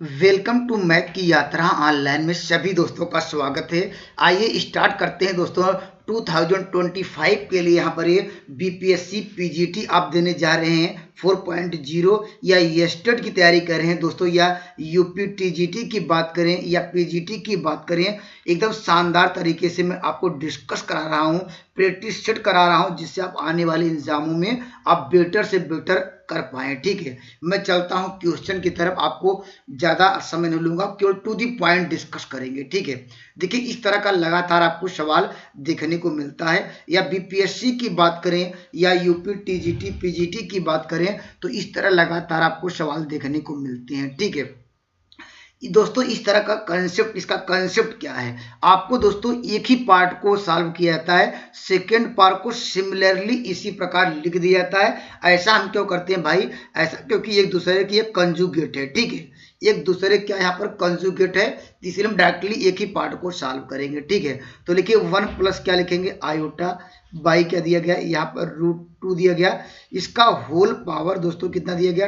Welcome to math की यात्रा online में सभी दोस्तों का स्वागत है। आइए स्टार्ट करते हैं दोस्तों। 2025 के लिए यहाँ पर ये बीपीएससी पीजीटी आप देने जा रहे हैं 4.0 या येस्टेट की तैयारी कर रहे हैं दोस्तों, या यूपी टीजीटी की बात करें या पीजीटी की बात करें, एकदम शानदार तरीके से मैं आपको डिस्कस करा रहा हूँ, प्रैक्टिस सेट करा रहा हूँ, जिससे आप आने वाले एग्जामों में आप बेटर से बेटर कर पाए। ठीक है, मैं चलता हूं क्वेश्चन की तरफ। आपको ज्यादा समय नहीं लूंगा, केवल टू दी पॉइंट डिस्कस करेंगे। ठीक है, देखिए इस तरह का लगातार आपको सवाल देखने को मिलता है। या बीपीएससी की बात करें या यूपी टीजीटी पीजीटी की बात करें तो इस तरह लगातार आपको सवाल देखने को मिलते हैं। ठीक है दोस्तों, इस तरह का कंसेप्ट, इसका कंसेप्ट क्या है, आपको दोस्तों एक ही पार्ट को सॉल्व किया जाता है, सेकेंड पार्ट को सिमिलरली इसी प्रकार लिख दिया जाता है। ऐसा हम क्यों करते हैं भाई? ऐसा क्योंकि एक दूसरे की एक कंजुगेट है। ठीक है, एक दूसरे क्या यहाँ पर कंजुगेट है, इसलिए हम डायरेक्टली एक ही पार्ट को सॉल्व करेंगे। ठीक है, तो लिखिए 1 प्लस क्या लिखेंगे, आयोटा बाई क्या दिया गया, यहाँ पर √2 दिया गया, इसका होल पावर दोस्तों कितना दिया गया,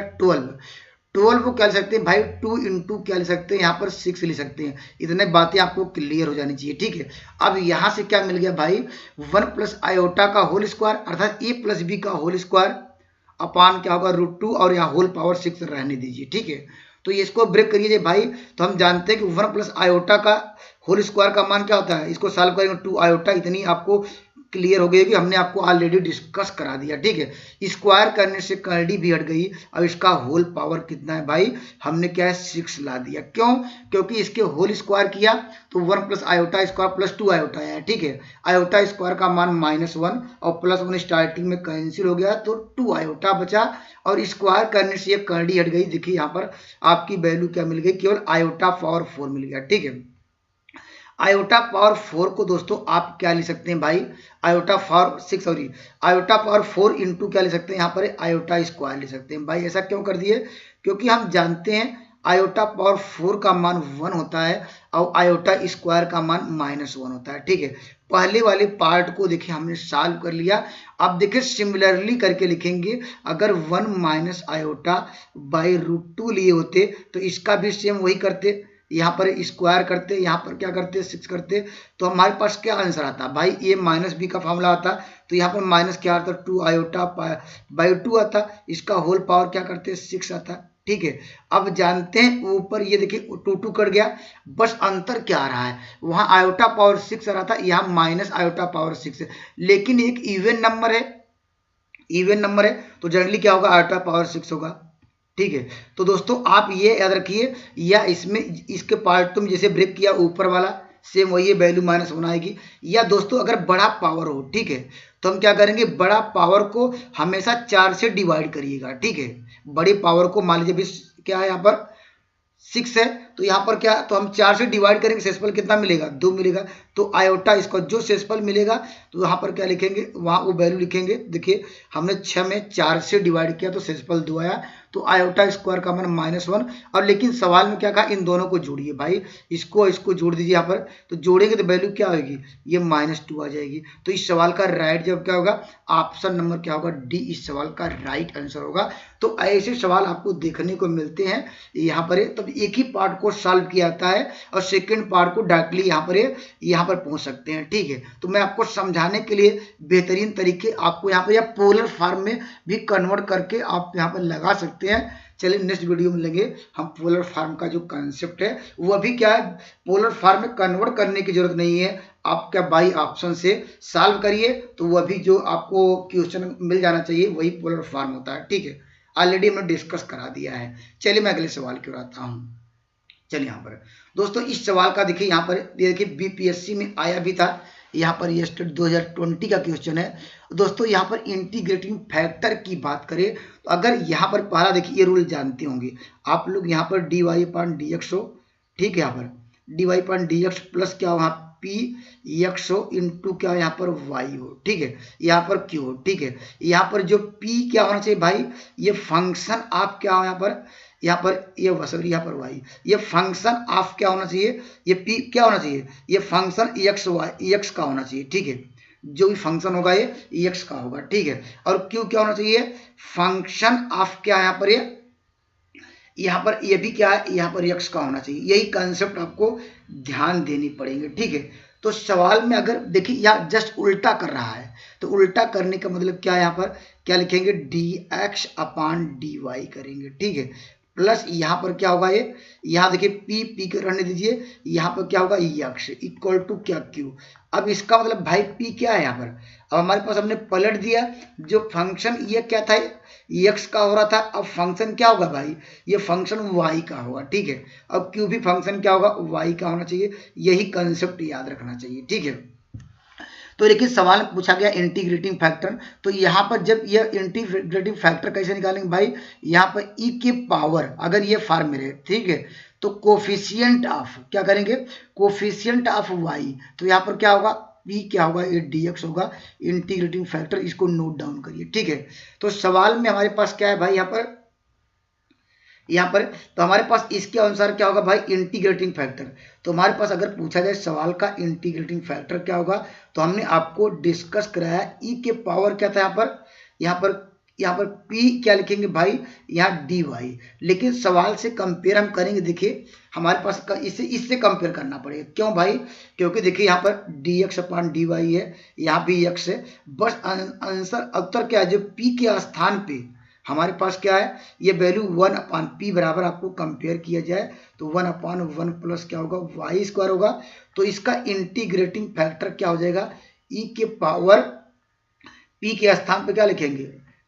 12 को क्या ले सकते हैं भाई, 2 इंटू क्या ले सकते हैं, यहाँ पर 6 ले सकते हैं। इतने बातें आपको क्लियर हो जानी चाहिए। ठीक है, अब यहाँ से क्या मिल गया भाई, 1 प्लस आयोटा का होल स्क्वायर अर्थात a प्लस बी का होल स्क्वायर अपान क्या होगा, √2 और यहाँ होल पावर 6 रहने दीजिए। ठीक है, तो इसको ब्रेक करिए भाई। तो हम जानते हैं कि 1 प्लस आयोटा का होल स्क्वायर का मान क्या होता है, इसको सॉल्व करेंगे 2 आयोटा। इतनी आपको क्लियर हो गई कि हमने आपको ऑलरेडी डिस्कस करा दिया। ठीक है, स्क्वायर करने से करडी भी हट गई। अब इसका होल पावर कितना है भाई, हमने क्या है 6 ला दिया। क्यों? क्योंकि इसके होल स्क्वायर किया तो 1 plus iota square plus 2 iota है। ठीक है, आयोटा स्क्वायर का मान -1 और +1 स्टार्टिंग में कैंसिल हो गया तो 2 आयोटा बचा, और स्क्वायर करने से एक करडी हट गई। देखिए यहाँ पर आपकी वैल्यू क्या मिल गई, केवल आयोटा पावर 4 मिल गया। ठीक है, आयोटा पावर 4 को दोस्तों आप क्या ले सकते हैं भाई, iota power 6 sorry iota power 4 into क्या ले सकते हैं, यहाँ पर आयोटा स्क्वायर ले सकते हैं। भाई ऐसा क्यों कर दिए, क्योंकि हम जानते हैं आयोटा पावर 4 का मान 1 होता है और आयोटा स्क्वायर का मान -1 होता है। ठीक है, पहले वाले पार्ट को देखिए हमने सॉल्व कर लिया। अब देखिए सिमिलरली करके लिखेंगे, अगर 1 माइनस आयोटा बाई √2 लिए होते तो इसका भी सेम वही करते, यहाँ पर स्क्वायर करते, यहाँ पर क्या करते 6 करते, तो हमारे पास क्या आंसर आता भाई, ये -b का फॉर्मूला आता, तो यहाँ पर माइनस क्या आता, 2 आयोटा बाई 2 आता, इसका होल पावर क्या करते 6 आता। ठीक है, अब जानते हैं ऊपर ये देखिए 2 कट गया, बस अंतर क्या आ रहा है, वहां आयोटा पावर 6 आ रहा था, यहाँ माइनस आयोटा पावर 6 है, लेकिन एक इवन नंबर है, इवन नंबर है तो जनरली क्या होगा, आयोटा पावर 6 होगा। ठीक है, तो दोस्तों आप ये याद रखिए, या इसमें इसके पार्ट तुम जैसे ब्रेक किया ऊपर वाला सेम वही वैल्यू -1 आएगी। या दोस्तों अगर बड़ा पावर हो, ठीक है, तो हम क्या करेंगे, बड़ा पावर को हमेशा 4 से डिवाइड करिएगा। ठीक है, बड़े पावर को मान लीजिए क्या है यहाँ पर 6 है, तो यहाँ पर क्या, तो हम 4 से डिवाइड करेंगे, शेषफल कितना मिलेगा, 2 मिलेगा, तो आयोटा इसका जो शेषफल मिलेगा तो यहाँ पर क्या लिखेंगे, वहाँ वो वैल्यू लिखेंगे। देखिए हमने 6 में 4 से डिवाइड किया तो शेषफल 2 आया, तो आयोटा स्क्वायर का मान -1। और लेकिन सवाल में क्या कहा, इन दोनों को जोड़िए भाई, इसको जोड़ दीजिए यहाँ पर, तो जोड़ेंगे तो वैल्यू क्या होगी, ये -2 आ जाएगी। तो इस सवाल का राइट जब क्या होगा, ऑप्शन नंबर क्या होगा, डी इस सवाल का राइट आंसर होगा। तो ऐसे सवाल आपको देखने को मिलते हैं यहाँ पर। तब एक ही पार्ट को सॉल्व किया जाता है और सेकेंड पार्ट को डायरेक्टली यहाँ पर पहुंच सकते हैं। ठीक है, तो मैं आपको समझाने के लिए बेहतरीन तरीके आपको यहाँ पर या पोलर फॉर्म में भी कन्वर्ट करके आप यहाँ पर लगा सकते हैं। चलिए नेक्स्ट वीडियो में लेंगे हम पोलर फॉर्म का जो कंसेप्ट है, वह भी क्या है, पोलर फॉर्म में कन्वर्ट करने की जरूरत नहीं है, आप क्या बाई ऑप्शन से सॉल्व करिए तो वह भी जो आपको क्वेश्चन मिल जाना चाहिए वही पोलर फॉर्म होता है। ठीक है, ऑलरेडी हमने डिस्कस करा दिया है। चलिए मैं अगले सवाल की ओर आता हूँ। चलिए यहाँ पर दोस्तों इस सवाल का देखिए, यहाँ पर देखिए बीपीएससी में आया भी था, यहाँ पर ये 2020 का क्वेश्चन है दोस्तों। यहाँ पर इंटीग्रेटिंग फैक्टर की बात करें तो अगर यहाँ पर पहला देखिए, ये रूल जानते होंगे आप लोग, यहाँ पर dy/dx हो, ठीक है, यहाँ पर dy/dx प्लस क्या वहाँ px हो इंटू क्या यहाँ पर y हो। ठीक है, यहाँ पर q हो। ठीक है, यहाँ पर जो p क्या होना चाहिए भाई, ये फंक्शन आप क्या हो, यहाँ पर ये सॉरी यहाँ पर y, ये फंक्शन ऑफ क्या होना चाहिए, ये p क्या होना चाहिए, ये फंक्शन x का होना चाहिए। ठीक है, जो भी फंक्शन होगा ये x का होगा। ठीक है, और q क्या होना चाहिए, फंक्शन ऑफ क्या यहाँ पर ये यहाँ पर ये भी क्या है, यहाँ पर यक्स का होना चाहिए। यही कंसेप्ट आपको ध्यान देनी पड़ेंगे, ठीक है। तो सवाल में अगर देखिए यहाँ जस्ट उल्टा कर रहा है, तो उल्टा करने का मतलब क्या है, यहाँ पर क्या लिखेंगे, dx अपान dy करेंगे, ठीक है। प्लस यहाँ पर क्या होगा, ये यहाँ देखिए p के रहने दीजिए, यहाँ पर क्या होगा, यक्स इक्वल टू क्या, q। अब इसका मतलब भाई p क्या है यहाँ पर, अब हमारे पास हमने पलट दिया, जो फंक्शन ये क्या था, x का हो रहा था, अब फंक्शन क्या होगा भाई, ये फंक्शन y का होगा, ठीक है। अब q भी फंक्शन क्या होगा, y का होना चाहिए। यही कंसेप्ट याद रखना चाहिए, ठीक है। तो देखिए सवाल पूछा गया इंटीग्रेटिंग फैक्टर, तो यहाँ पर जब यह इंटीग्रेटिंग फैक्टर कैसे निकालेंगे भाई, यहाँ पर e के पावर अगर ये फॉर्म में रहे, ठीक है, तो कोफिशिएंट ऑफ क्या करेंगे, कोफिशिएंट ऑफ y, तो यहाँ पर क्या होगा, p क्या होगा, ये dx होगा, इंटीग्रेटिंग फैक्टर, इसको नोट डाउन करिए, ठीक है। तो सवाल में हमारे पास क्या है भाई, यहाँ पर तो हमारे पास इसके अनुसार क्या होगा भाई, इंटीग्रेटिंग फैक्टर। तो हमारे पास अगर पूछा जाए सवाल का इंटीग्रेटिंग फैक्टर क्या होगा, तो हमने आपको डिस्कस कराया e के पावर क्या था, यहाँ पर p क्या लिखेंगे भाई, यहाँ dy। लेकिन सवाल से कंपेयर हम करेंगे, देखिए हमारे पास इससे कंपेयर करना पड़ेगा, क्यों भाई, क्योंकि देखिए यहाँ पर dx अपान dy है, यहाँ भी x है, बस आंसर उत्तर क्या है, जो p के स्थान पे हमारे पास क्या है, ये वैल्यू 1 अपान पी बराबर आपको कंपेयर किया जाए तो 1 अपान 1 प्लस क्या होगा, वाई स्क्वायर होगा। तो इसका इंटीग्रेटिंग फैक्टर क्या हो जाएगा, ई के पावर पी के स्थान पे क्या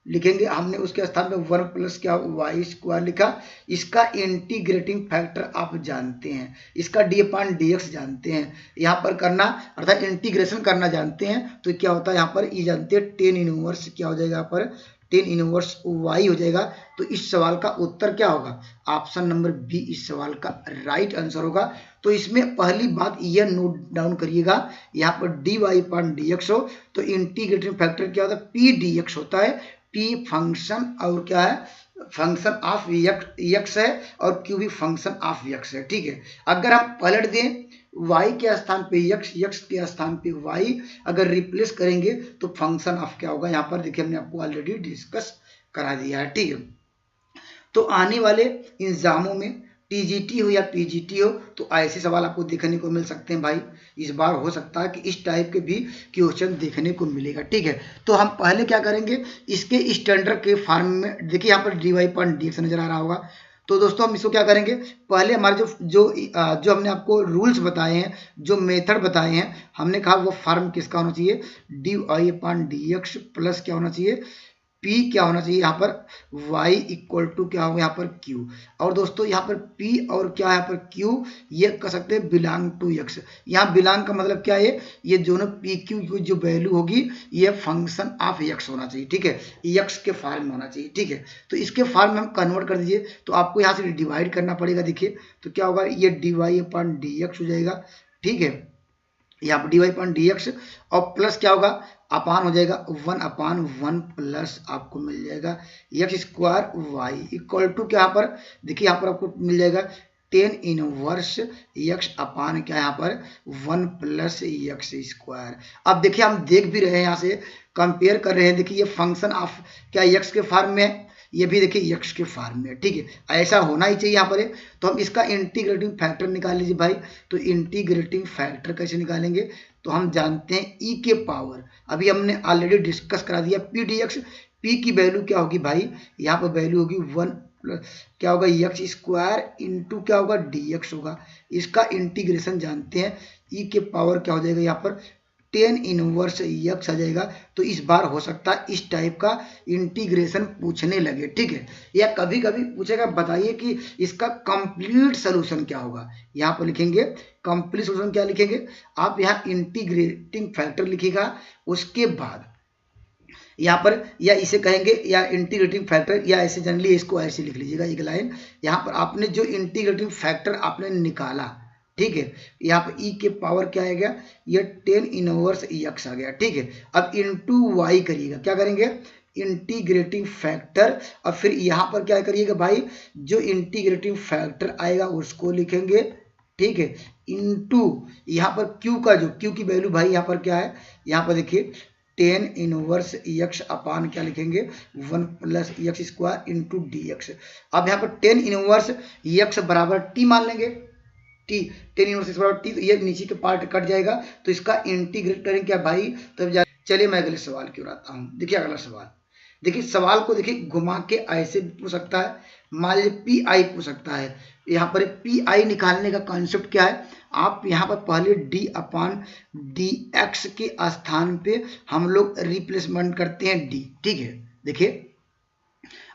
लिखेंगे हमने उसके स्थान पे 1 प्लस क्या वाई स्क्वायर लिखा। इसका इंटीग्रेटिंग फैक्टर आप जानते हैं, इसका डी अपान डी एक्स जानते हैं, यहाँ पर करना अर्थात इंटीग्रेशन करना जानते हैं। तो क्या होता है यहाँ पर, ये जानते हैं 10 इनवर्स क्या हो जाएगा, यहाँ पर 10 इनवर्स वाई हो जाएगा। तो इस सवाल का उत्तर क्या होगा, ऑप्शन नंबर बी इस सवाल का राइट आंसर होगा। तो इसमें पहली बात यह नोट डाउन करिएगा, यहाँ पर D Y upon D X हो तो इंटीग्रेटिंग फैक्टर क्या होता है, पी डी एक्स होता है। पी फंक्शन और क्या है, फंक्शन ऑफ एक्स है, और क्यू भी फंक्शन ऑफ एक्स है, ठीक है। अगर हम पलट दें y के स्थान पे x, x के स्थान पे y अगर रिप्लेस करेंगे तो फंक्शन ऑफ क्या होगा, यहाँ पर देखिए हमने आपको ऑलरेडी डिस्कस करा दिया है, ठीक है। तो आने वाले एग्जामों में टीजीटी हो या पीजीटी हो तो ऐसे सवाल आपको देखने को मिल सकते हैं भाई। इस बार हो सकता है कि इस टाइप के भी क्वेश्चन देखने को मिलेगा, ठीक है। तो हम पहले क्या करेंगे, इसके स्टैंडर्ड के फॉर्म में देखिए यहाँ पर D Y point D X नजर आ रहा होगा। तो दोस्तों हम इसको क्या करेंगे, पहले हमारे जो हमने आपको रूल्स बताए हैं, जो मेथड बताए हैं, हमने कहा वो फॉर्म किसका होना चाहिए, D Y upon D X plus क्या होना चाहिए, P क्या होना चाहिए, यहाँ पर y इक्वल टू क्या होगा, यहाँ पर Q। और दोस्तों यहाँ पर P और क्या है यहाँ पर Q, ये कह सकते हैं बिलोंग टू x। यहाँ बिलोंग का मतलब क्या है, ये दोनों P Q की जो वैल्यू होगी ये फंक्शन ऑफ x होना चाहिए, ठीक है, x के फॉर्म में होना चाहिए, ठीक है। तो इसके फॉर्म में हम कन्वर्ट कर दीजिए, तो आपको यहाँ से डिवाइड करना पड़ेगा। देखिए तो क्या होगा, ये D Y upon D X हो जाएगा, ठीक है, यहाँ पर D Y upon D X, और प्लस क्या होगा, अपान हो जाएगा 1 अपान 1 प्लस आपको मिल जाएगा X square Y equal to क्या, यहाँ पर देखिए यहाँ पर आपको मिल जाएगा 10 इनवर्स एक्स अपान क्या यहाँ पर 1 प्लस एक्स स्क्वायर। अब देखिए हम देख भी रहे हैं, यहाँ से कंपेयर कर रहे हैं, देखिए ये फंक्शन ऑफ क्या एक्स के फॉर्म में है, ये भी देखिए एक्स के फॉर्म में, ठीक है, ऐसा होना ही चाहिए यहाँ पर। तो हम इसका इंटीग्रेटिंग फैक्टर निकाल लीजिए भाई। तो इंटीग्रेटिंग फैक्टर कैसे निकालेंगे, तो हम जानते हैं ई के पावर, अभी हमने ऑलरेडी डिस्कस करा दिया, पी डी एक्स। पी की वैल्यू क्या होगी भाई, यहाँ पर वैल्यू होगी 1 प्लस क्या होगा एक्स स्क्वायर इंटू क्या होगा डी एक्स होगा। इसका इंटीग्रेशन जानते हैं, ई के पावर क्या हो जाएगा, यहाँ पर 10 इनवर्स एक्स आ जाएगा। तो इस बार हो सकता है इस टाइप का इंटीग्रेशन पूछने लगे, ठीक है, या कभी कभी पूछेगा बताइए कि इसका कंप्लीट सोल्यूशन क्या होगा। यहाँ पर लिखेंगे कंप्लीट सोल्यूशन क्या लिखेंगे आप, यहाँ इंटीग्रेटिंग फैक्टर लिखिएगा, उसके बाद यहाँ पर या इसे कहेंगे या इंटीग्रेटिंग फैक्टर, या ऐसे जनरली इसको ऐसे लिख लीजिएगा एक लाइन। यहाँ पर आपने जो इंटीग्रेटिंग फैक्टर आपने निकाला, ठीक है, यहाँ पर ई के पावर क्या आ गया, ये 10 इनवर्स एक्स आ गया, ठीक है। अब इनटू वाई करिएगा, क्या करेंगे इंटीग्रेटिंग फैक्टर, और फिर यहाँ पर क्या करिएगा भाई, जो इंटीग्रेटिंग फैक्टर आएगा उसको लिखेंगे, ठीक है, इनटू यहाँ पर क्यू का जो क्यू की वैल्यू भाई यहाँ पर क्या है, यहाँ पर देखिए टेन इनवर्स एक्स अपान क्या लिखेंगे 1 plus x square into D x. अब यहाँ पर टेन इनवर्स एक्स बराबर टी मान लेंगे, टी टेन इनवर्स एक्स बराबर टी, तो ये नीचे के पार्ट कट जाएगा, तो इसका इंटीग्रेट करेंगे क्या भाई, तब चलिए मैं अगले सवाल की ओर आता हूँ। देखिए अगला सवाल, देखिए सवाल को देखिए घुमा के ऐसे भी पूछ सकता है, मान लीजिए पी आई पूछ सकता है। यहाँ पर पी आई निकालने का कॉन्सेप्ट क्या है, आप यहाँ पर पहले डी अपान डी एक्स के स्थान पे हम लोग रिप्लेसमेंट करते हैं डी, ठीक है। देखिए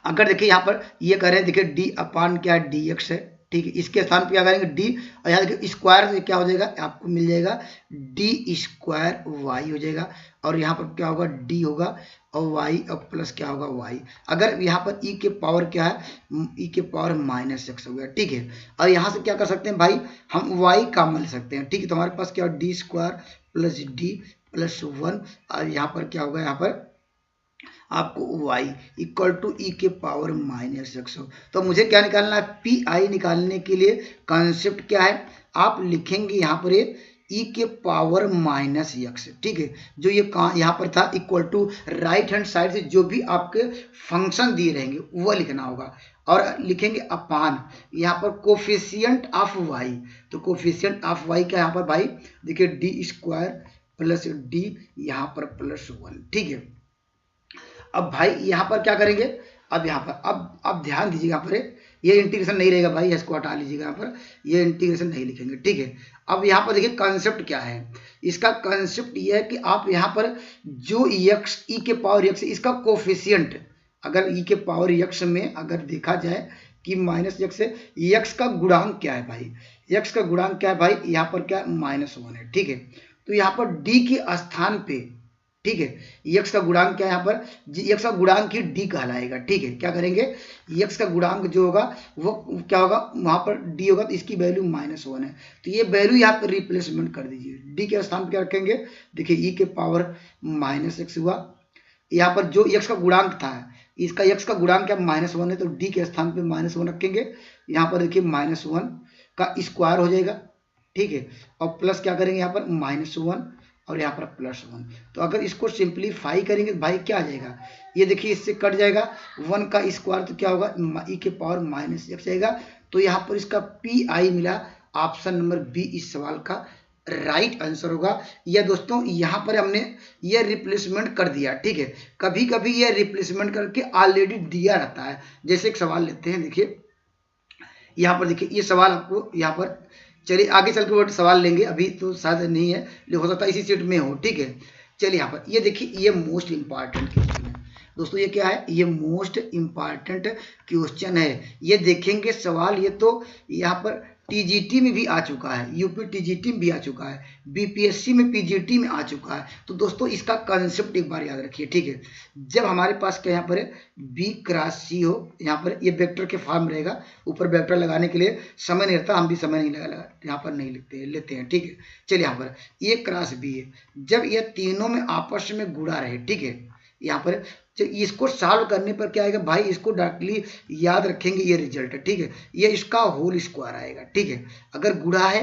अगर देखिए यहाँ पर ये कह रहे हैं, देखिए डी अपान क्या डी एक्स है, ठीक है, इसके स्थान पे क्या करेंगे डी, और यहाँ देखिए स्क्वायर से क्या हो जाएगा, आपको मिल जाएगा डी स्क्वायर वाई हो जाएगा, और यहाँ पर क्या होगा डी होगा और वाई और प्लस क्या होगा वाई। अगर यहाँ पर ई के पावर क्या है, ई के पावर माइनस एक्स हो गया, ठीक है। और यहाँ से क्या कर सकते हैं भाई, हम वाई कॉमन ले सकते हैं, ठीक है। तो हमारे पास क्या D square plus D plus 1, और यहाँ पर क्या होगा, यहाँ पर आपको y इक्वल टू ई के पावर माइनस एक्स हो। तो मुझे क्या निकालना है, पी आई निकालने के लिए कॉन्सेप्ट क्या है, आप लिखेंगे यहाँ पर ई के पावर माइनस एक्स, ठीक है। जो ये यहाँ पर था equal to right hand side से जो भी आपके फंक्शन दिए रहेंगे वो लिखना होगा, और लिखेंगे अपान यहाँ पर कोफिशिएंट ऑफ वाई। तो कोफिशिएंट ऑफ वाई क्या यहाँ पर भाई, देखिए डी स्क्वायर प्लस डी यहाँ पर प्लस 1, ठीक है। अब भाई यहाँ पर क्या करेंगे, अब यहाँ पर अब ध्यान दीजिएगा, यहाँ पर ये इंटीग्रेशन नहीं रहेगा भाई, इसको हटा लीजिएगा, यहाँ पर ये इंटीग्रेशन नहीं लिखेंगे, ठीक है। अब यहाँ पर देखिए कॉन्सेप्ट क्या है, इसका कॉन्सेप्ट ये है कि आप यहाँ पर जो एक्स ई के पावर एक्स इसका कोफिशिएंट, अगर ई के पावर एक्स में अगर देखा जाए कि माइनस एक्स है, एक्स का गुणांक क्या है भाई, एक्स का गुणांक क्या है भाई, यहाँ पर क्या -1 है, ठीक है। तो यहाँ पर डी के स्थान पे, ठीक है, एक्स का गुणांक क्या है, यहाँ पर एक्स का गुणांक ही डी कहलाएगा, ठीक है। क्या करेंगे, एक्स का गुणांक जो होगा वो क्या होगा, वहां पर डी होगा, तो इसकी वैल्यू -1 है, तो ये वैल्यू यहाँ पर रिप्लेसमेंट कर दीजिए, डी के स्थान पर क्या रखेंगे, देखिए ई के पावर -x हुआ, यहाँ पर जो एक्स का गुणांक था, इसका एक्स का गुणांक क्या -1 है, तो डी के स्थान पे -1 रखेंगे, यहाँ पर देखिए -1 का स्क्वायर हो जाएगा, ठीक है, और प्लस क्या करेंगे यहाँ पर -1 और यहाँ पर +1। तो अगर इसको सिंप्लीफाई करेंगे भाई क्या आ जाएगा, ये देखिए इससे कट जाएगा 1 का स्क्वायर, तो क्या होगा ई के पावर -x आएगा। तो यहाँ पर इसका पी आई मिला, ऑप्शन नंबर बी इस सवाल का राइट आंसर होगा। या दोस्तों यहाँ पर हमने ये रिप्लेसमेंट कर दिया, ठीक है। कभी कभी ये रिप्लेसमेंट करके ऑलरेडी दिया रहता है, जैसे एक सवाल लेते हैं, देखिए यहाँ पर देखिए ये सवाल आपको यहाँ पर, चलिए आगे चल के वो सवाल लेंगे, अभी तो शायद नहीं है, हो सकता है इसी सीट में हो, ठीक है। चलिए यहाँ पर ये देखिए, ये मोस्ट इंपॉर्टेंट क्वेश्चन है दोस्तों, ये क्या है, ये मोस्ट इंपॉर्टेंट क्वेश्चन है। ये देखेंगे सवाल, ये तो यहाँ पर टीजीटी में भी आ चुका है, यूपी टीजीटी में भी आ चुका है, बीपीएससी में पीजीटी में आ चुका है। तो दोस्तों इसका कंसेप्ट एक बार याद रखिए, ठीक है। जब हमारे पास क्या यहाँ पर बी क्रॉस सी हो, यहाँ पर ये वेक्टर के फॉर्म रहेगा, ऊपर वेक्टर लगाने के लिए समय नहीं रहता, हम भी समय नहीं लगा यहाँ पर नहीं लेते हैं, ठीक है। चलिए यहाँ पर ए क्रॉस बी है, जब ये तीनों में आपस में गुणा रहे, ठीक है, यहाँ पर इसको सॉल्व करने पर क्या आएगा भाई, इसको डायरेक्टली याद रखेंगे, ये रिजल्ट है, ठीक है। ये इसका होल स्क्वायर आएगा, ठीक है, अगर गुणा है,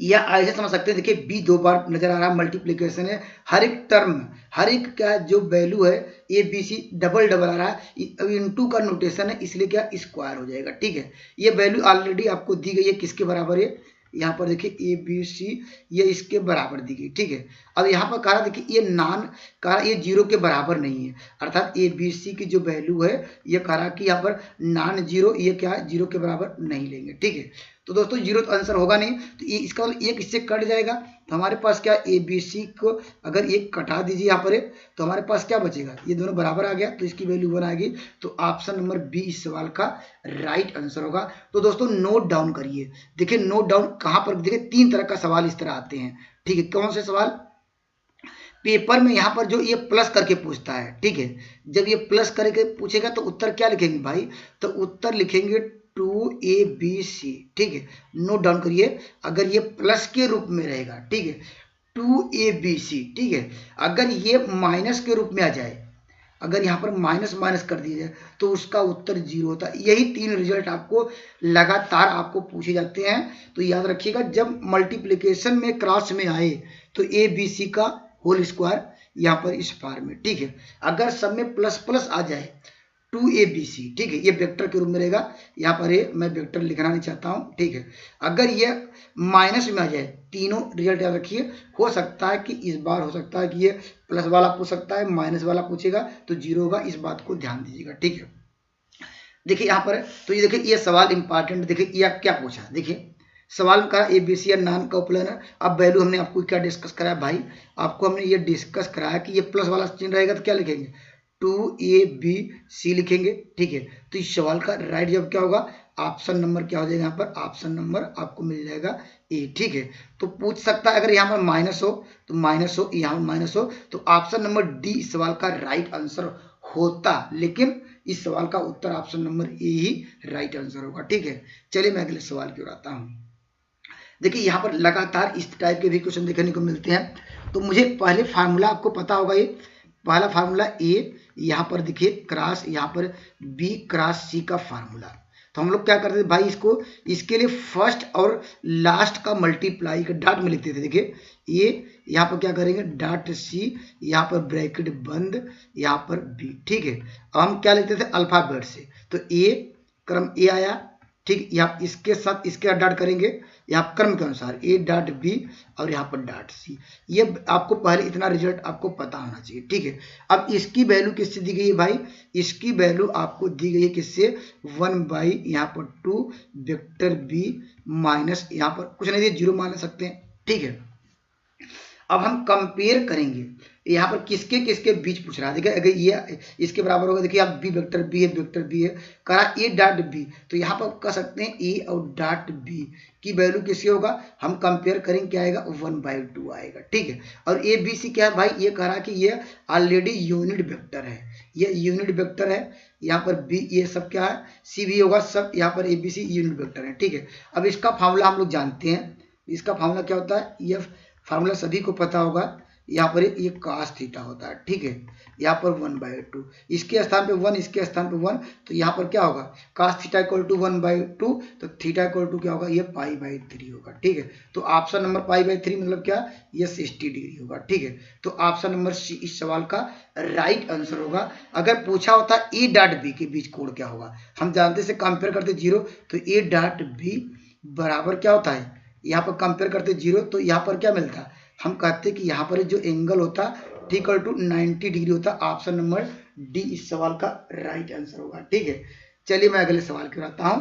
या ऐसे समझ सकते हैं, देखिए बी 2 बार नजर आ रहा है, मल्टीप्लिकेशन है, हर एक टर्म, हर एक क्या जो वैल्यू है ए बी सी डबल आ रहा है, इनटू का नोटेशन है, इसलिए क्या स्क्वायर हो जाएगा, ठीक है। ये वैल्यू ऑलरेडी आपको दी गई है, किसके बराबर है, यहाँ पर देखिए ए बी सी ये इसके बराबर दी गई, ठीक है। अब यहाँ पर कहा देखिए ये नॉन कहा, ये 0 के बराबर नहीं है, अर्थात ए बी सी की जो वैल्यू है ये कहा कि यहाँ पर नॉन 0, ये क्या है 0 के बराबर नहीं लेंगे, ठीक है। तो दोस्तों 0 तो आंसर होगा नहीं, तो ये इसका मतलब एक इससे कट जाएगा, तो हमारे पास क्या ए बी सी को अगर एक कटा दीजिए यहाँ पर, तो हमारे पास क्या बचेगा, ये दोनों बराबर आ गया, तो इसकी वैल्यू 1 आएगी। तो ऑप्शन नंबर बी इस सवाल का राइट आंसर होगा। तो दोस्तों नोट डाउन करिए, देखिए नोट डाउन कहाँ पर, देखिए 3 तरह का सवाल इस तरह आते हैं, ठीक है। कौन से सवाल, पेपर में यहाँ पर जो ये प्लस करके पूछता है, ठीक है, जब ये प्लस करके पूछेगा तो उत्तर क्या लिखेंगे भाई, तो उत्तर लिखेंगे 2ABC, ठीक है। नोट डाउन करिए, अगर ये प्लस के रूप में रहेगा, ठीक है, 2ABC, ठीक है। अगर ये माइनस के रूप में आ जाए, अगर यहाँ पर माइनस माइनस कर दिया जाए तो उसका उत्तर 0 होता है। यही 3 रिजल्ट आपको लगातार आपको पूछे जाते हैं, तो याद रखिएगा, जब मल्टीप्लिकेशन में क्रॉस में आए तो ABC का होल स्क्वायर, यहाँ पर इस फार में, ठीक है। अगर सब में प्लस प्लस आ जाए 2abc, ठीक है, ये वेक्टर के रूप में रहेगा। यहाँ पर ये मैं वेक्टर लिखना नहीं चाहता हूँ, ठीक है। अगर ये माइनस में आ जाए, तीनों रिजल्ट याद रखिए, हो सकता है कि इस बार हो सकता है कि ये प्लस वाला पूछ सकता है, माइनस वाला पूछेगा तो 0 होगा, इस बात को ध्यान दीजिएगा, ठीक है। देखिए यहाँ पर तो ये देखिए ये सवाल इंपॉर्टेंट, देखिए ये क्या पूछा, देखिए सवाल का एबीसी या नॉन कॉप्लानर। अब वैल्यू हमने आपको क्या डिस्कस कराया भाई, आपको हमने ये डिस्कस कराया कि ये प्लस वाला चिन्ह रहेगा तो क्या लिखेंगे 2abc लिखेंगे, ठीक है। तो इस सवाल का राइट जवाब क्या होगा, ऑप्शन नंबर क्या हो जाएगा, यहाँ पर ऑप्शन नंबर आपको मिल जाएगा ए, ठीक है। तो पूछ सकता है अगर यहाँ पर माइनस हो तो माइनस हो, यहाँ पर माइनस हो तो ऑप्शन नंबर डी इस सवाल का राइट आंसर होता, लेकिन इस सवाल का उत्तर ऑप्शन नंबर ए ही राइट आंसर होगा, ठीक है। चलिए मैं अगले सवाल की ओर आता हूँ। देखिए यहाँ पर लगातार इस टाइप के भी क्वेश्चन देखने को मिलते हैं। तो मुझे पहले फार्मूला आपको पता होगा, ये पहला फार्मूला ए, यहाँ पर देखिए क्रॉस, यहाँ पर बी क्रॉस सी का फार्मूला। तो हम लोग क्या करते थे भाई, इसको इसके लिए फर्स्ट और लास्ट का मल्टीप्लाई का डॉट में लिखते थे। देखिए ए, यहाँ पर क्या करेंगे डॉट सी, यहाँ पर ब्रैकेट बंद, यहाँ पर बी, ठीक है। अब हम क्या लिखते थे अल्फाबेट से, तो ए क्रम ए आया, ठीक, यहाँ इसके साथ इसके डॉट करेंगे यहाँ क्रम के अनुसार ए डॉट बी और यहाँ पर डॉट सी। ये आपको पहले इतना रिजल्ट आपको पता होना चाहिए, ठीक है। अब इसकी वैल्यू किससे दी गई है भाई, इसकी वैल्यू आपको दी गई है किससे 1 यहाँ पर 2 वेक्टर बी माइनस यहाँ पर कुछ नहीं दिया 0 मान सकते हैं, ठीक है। अब हम कंपेयर करेंगे यहाँ पर किसके किसके बीच पूछ रहा है। देखिए अगर ये इसके बराबर होगा, देखिए आप बी वेक्टर बी है, वेक्टर बी है, करा ए डॉट बी, तो यहाँ पर कह सकते हैं ए और डॉट बी की वैल्यू किससे होगा, हम कंपेयर करेंगे क्या आएगा 1/2 आएगा, ठीक है। और ए बी सी क्या है भाई, ये कह रहा कि ये ऑलरेडी यूनिट वेक्टर है, ये यूनिट वेक्टर है, यहाँ पर बी ये सब क्या है सी भी होगा, सब यहाँ पर A B C unit vector है, ठीक है। अब इसका फार्मूला हम लोग जानते हैं, इसका फार्मूला क्या होता है, ये फार्मूला सभी को पता होगा, यहाँ पर ये cos थीटा होता है, ठीक है। यहाँ पर 1/2, इसके स्थान पे 1, इसके स्थान पे 1, तो यहाँ पर क्या होगा cos थीटा इक्वल टू 1/2, तो थीटा इक्वल टू क्या होगा ये π/3 होगा, ठीक है। तो ऑप्शन नंबर π/3 मतलब क्या, ये 60 डिग्री होगा, ठीक है। तो ऑप्शन नंबर सी इस सवाल का राइट आंसर होगा। अगर पूछा होता ए डॉट बी के बीच कोण क्या होगा, हम जानते से कंपेयर करते 0, तो ए डॉट बी बराबर क्या होता है, यहाँ पर कंपेयर करते 0, तो यहाँ पर क्या मिलता है, हम कहते हैं कि यहाँ पर जो एंगल होता इक्वल टू 90 डिग्री होता। ऑप्शन नंबर डी इस सवाल का राइट आंसर होगा, ठीक है। चलिए मैं अगले सवाल की ओर आता हूँ,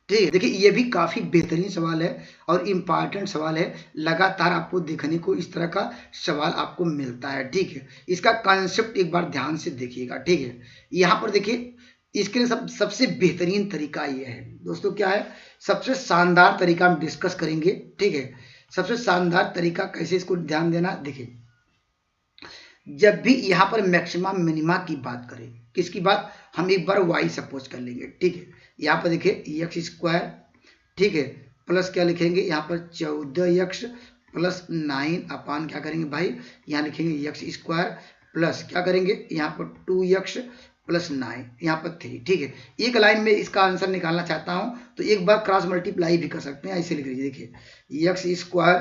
ठीक है। देखिए ये भी काफी बेहतरीन सवाल है और इम्पॉर्टेंट सवाल है, लगातार आपको देखने को इस तरह का सवाल आपको मिलता है, ठीक है। इसका कॉन्सेप्ट एक बार ध्यान से देखिएगा, ठीक है। यहाँ पर देखिए इसके लिए सबसे बेहतरीन तरीका ये है दोस्तों, क्या है सबसे शानदार तरीका हम डिस्कस करेंगे, ठीक है। सबसे शानदार तरीका कैसे, इसको ध्यान देना। देखिए जब भी यहाँ पर मैक्सिमम मिनिमा की बात करें, किसकी बात, हम एक बार y सपोज कर लेंगे, ठीक है। यहाँ पर देखिए x², ठीक है, प्लस क्या लिखेंगे यहाँ पर 14x प्लस 9 अपान क्या करेंगे भाई, यहाँ लिखेंगे x² प्लस क्या करेंगे यहाँ पर 2x प्लस 9 यहाँ पर 3, ठीक है। एक लाइन में इसका आंसर निकालना चाहता हूं तो एक बार क्रॉस मल्टीप्लाई भी कर सकते हैं, ऐसे लिख लीजिए। देखिए x²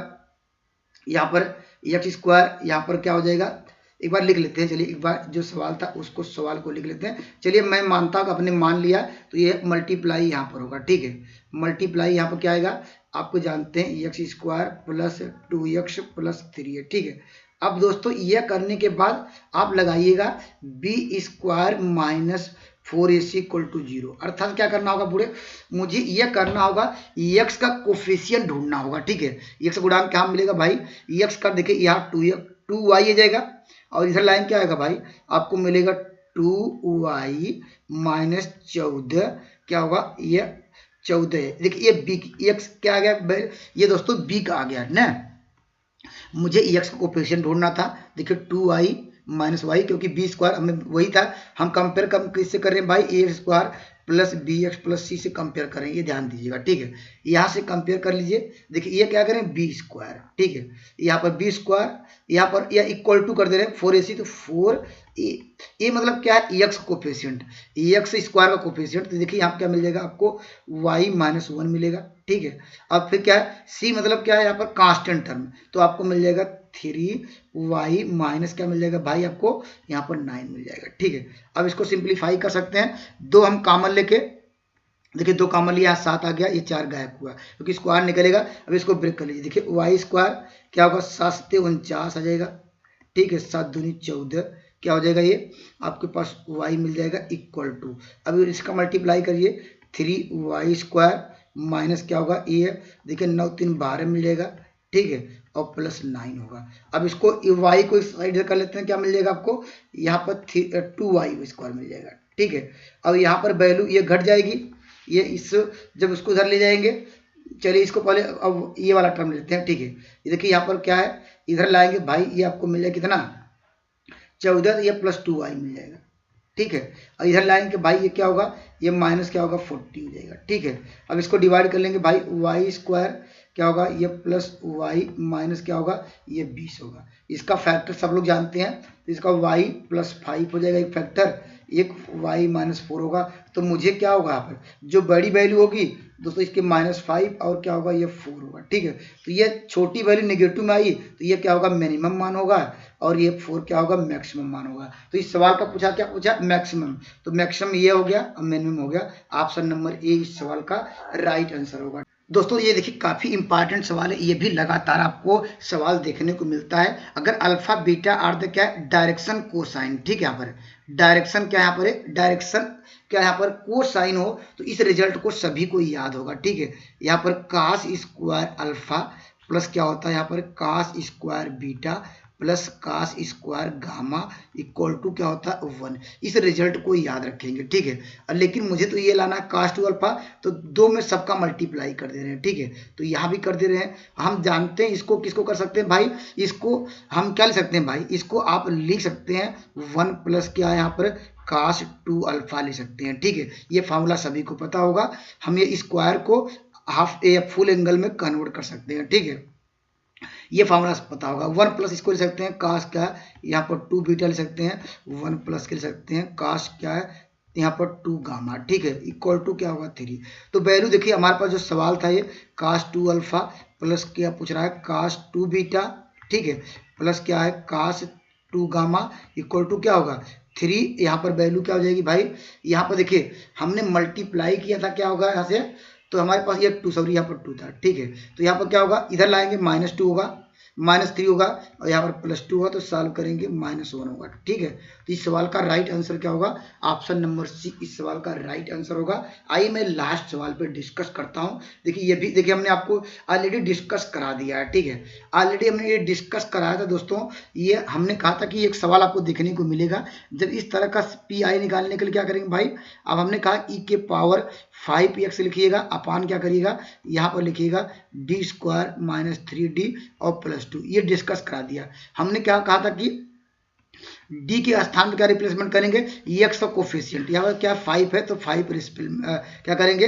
यहाँ पर x² यहाँ पर क्या हो जाएगा, एक बार लिख लेते हैं। चलिए एक बार जो सवाल था उसको सवाल को लिख लेते हैं। चलिए मैं मानता हूँ अपने मान लिया, तो ये मल्टीप्लाई यहाँ पर होगा, ठीक है। मल्टीप्लाई यहाँ पर क्या आएगा, आपको जानते हैं x² प्लस 2x प्लस 3 है, ठीक है। अब दोस्तों यह करने के बाद आप लगाइएगा b² minus 4ac equal to 0, अर्थात क्या करना होगा पूरे, मुझे यह करना होगा x का कोफिशिएंट ढूंढना होगा, ठीक है। x गुणांक क्या मिलेगा भाई, x का देखिए यहाँ 2y आ जाएगा और इधर लाइन क्या आएगा भाई, आपको मिलेगा 2y माइनस 14 क्या होगा, ये 14 है। देखिए ये b x क्या आ गया, ये दोस्तों b का आ गया ना, मुझे x का कोफिशिएंट ढूंढना था। देखिए 2y माइनस वाई, क्योंकि b² हमें वही था, हम कंपेयर किससे कर रहे हैं भाई, a² plus bx plus c से कंपेयर करें, ये ध्यान दीजिएगा, ठीक है। यहाँ से कंपेयर कर लीजिए, देखिए ये क्या करें b², ठीक है। यहाँ पर b², यहाँ पर यह इक्वल टू कर दे रहे हैं 4ac, तो 4a मतलब क्या है x कोफिशिएंट, x² का कोफिशिएंट, तो देखिए यहाँ क्या मिल जाएगा आपको y माइनस 1 मिलेगा, ठीक है। अब फिर क्या है c मतलब क्या है यहाँ पर कांस्टेंट टर्म, तो आपको मिल जाएगा 3y माइनस क्या मिल जाएगा भाई आपको यहाँ पर 9 मिल जाएगा। ठीक है, अब इसको सिंप्लीफाई कर सकते हैं, 2 हम कॉमन लेके, देखिए 2 कॉमन लिया, 7 आ गया, ये 4 गायब हुआ क्योंकि स्क्वायर निकलेगा। अब इसको ब्रेक कर लीजिए, देखिए वाई स्क्वायर क्या होगा 7 से 49 आ जाएगा। ठीक है, 7 दूनी 14, क्या हो जाएगा ये आपके पास y मिल जाएगा इक्वल टू, अब इसका मल्टीप्लाई करिए 3y स्क्वायर माइनस क्या होगा ये, देखिए 9 3 12 मिल जाएगा। ठीक है, और प्लस 9 होगा। अब इसको y को इस साइड कर लेते हैं, क्या मिल जाएगा आपको यहाँ पर 2y स्क्वायर मिल जाएगा। ठीक है, अब यहाँ पर वैल्यू ये घट जाएगी, ये इस जब उसको उधर ले जाएंगे, चलिए इसको पहले अब ये वाला टर्म लेते हैं। ठीक है, ये देखिए यहाँ पर क्या है, इधर लाएंगे भाई, ये आपको मिल जाएगा कितना 14, ये प्लस 2y मिल जाएगा। ठीक है, और इधर लाएंगे भाई ये क्या होगा, ये माइनस क्या होगा 40 हो जाएगा। ठीक है, अब इसको डिवाइड कर लेंगे भाई, y स्क्वायर क्या होगा ये प्लस y माइनस क्या होगा ये 20 होगा। इसका फैक्टर सब लोग जानते हैं, तो इसका y प्लस 5 हो जाएगा एक फैक्टर, एक y माइनस 4 होगा। तो मुझे क्या होगा यहाँ पर जो बड़ी वैल्यू होगी दोस्तों इसके -5 और क्या होगा ये 4 होगा। ठीक है, तो ये छोटी वैल्यू नेगेटिव में आई तो ये क्या होगा मिनिमम मान होगा, और ये 4 क्या होगा मैक्सिमम मान होगा। तो इस सवाल का पूछा क्या पूछा मैक्सिमम, तो मैक्सिमम ये हो गया और मिनिमम हो गया। ऑप्शन नंबर ए इस सवाल का राइट आंसर होगा। दोस्तों ये देखिए काफ़ी इंपॉर्टेंट सवाल है, ये भी लगातार आपको सवाल देखने को मिलता है। अगर अल्फा बीटा आर द क्या है डायरेक्शन कोसाइन, ठीक है, यहाँ पर डायरेक्शन क्या यहाँ पर है, डायरेक्शन क्या यहाँ पर कोसाइन हो तो इस रिजल्ट को सभी को याद होगा। ठीक है, यहाँ पर कास स्क्वायर अल्फा प्लस क्या होता है यहाँ पर cos square beta plus cos square gamma equal to क्या होता है 1। इस रिजल्ट को याद रखेंगे। ठीक है, लेकिन मुझे तो ये लाना है कास टू अल्फा, तो 2 में सबका मल्टीप्लाई कर दे रहे हैं। ठीक है, तो यहाँ भी कर दे रहे हैं। हम जानते हैं इसको किसको कर सकते हैं भाई, इसको हम क्या लिख सकते हैं भाई, इसको आप लिख सकते हैं 1 प्लस क्या है यहाँ पर कास टू अल्फा लिख सकते हैं। ठीक है, ये फॉर्मूला सभी को पता होगा। हम ये स्क्वायर को हाफ या फुल एंगल में कन्वर्ट कर सकते हैं। ठीक है, ये फॉर्मूला पता होगा। 1 प्लस इसको लिख सकते हैं कास क्या है यहाँ पर 2 बीटा लिख सकते हैं, 1 प्लस के लिख सकते हैं कास क्या है यहाँ पर 2 गामा। ठीक है, इक्वल टू क्या होगा 3। तो वैल्यू देखिए हमारे पास जो सवाल था ये कास 2 अल्फा प्लस क्या पूछ रहा है कास 2 बीटा। ठीक है, प्लस क्या है कास 2 गामा इक्वल टू क्या होगा 3। यहाँ पर वैल्यू क्या हो जाएगी भाई, यहाँ पर देखिए हमने मल्टीप्लाई किया था, क्या होगा यहाँ से, तो हमारे पास ये 2 सॉरी यहाँ पर 2 था। ठीक है, तो यहाँ पर क्या होगा इधर लाएंगे -2 होगा, -3 होगा, और यहाँ पर +2 होगा, तो सॉल्व करेंगे -1 होगा। ठीक है, तो इस सवाल का राइट आंसर क्या होगा, ऑप्शन नंबर सी इस सवाल का राइट आंसर होगा। आइए मैं लास्ट सवाल पे डिस्कस करता हूँ। देखिए ये भी देखिए हमने आपको ऑलरेडी डिस्कस करा दिया है। ठीक है, ऑलरेडी हमने ये डिस्कस कराया था दोस्तों। ये हमने कहा था कि एक सवाल आपको देखने को मिलेगा जब इस तरह का PI निकालने के लिए क्या करेंगे भाई, अब हमने कहा e के पावर 5x लिखिएगा, अपान क्या करिएगा यहाँ पर लिखिएगा d स्क्वायर -3d और +2। ये डिस्कस करा दिया। हमने क्या कहा था कि d के स्थान पर क्या रिप्लेसमेंट करेंगे, x का कोफिशिएंट यहाँ पर क्या 5 है तो 5 क्या करेंगे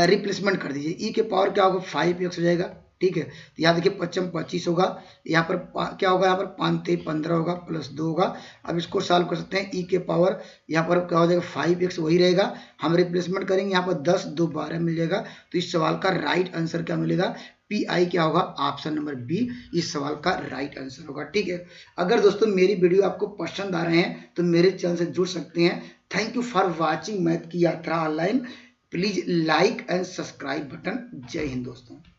रिप्लेसमेंट कर दीजिए, e के पावर क्या होगा 5x हो जाएगा। ठीक है, तो यहाँ देखिए 55 25 होगा, यहाँ पर क्या होगा यहाँ पर 5 3 15 होगा +2 होगा। अब इसको सॉल्व कर सकते हैं, e के पावर यहाँ पर क्या हो जाएगा 5x वही रहेगा, हम रिप्लेसमेंट करेंगे यहाँ पर 10 2 12 मिल जाएगा। तो इस सवाल का राइट आंसर क्या मिलेगा, PI क्या होगा, ऑप्शन नंबर बी इस सवाल का राइट आंसर होगा। ठीक है, अगर दोस्तों मेरी वीडियो आपको पसंद आ रहे हैं तो मेरे चैनल से जुड़ सकते हैं। Thank you for watching math की यात्रा online. Please like and subscribe button. जय हिंद दोस्तों।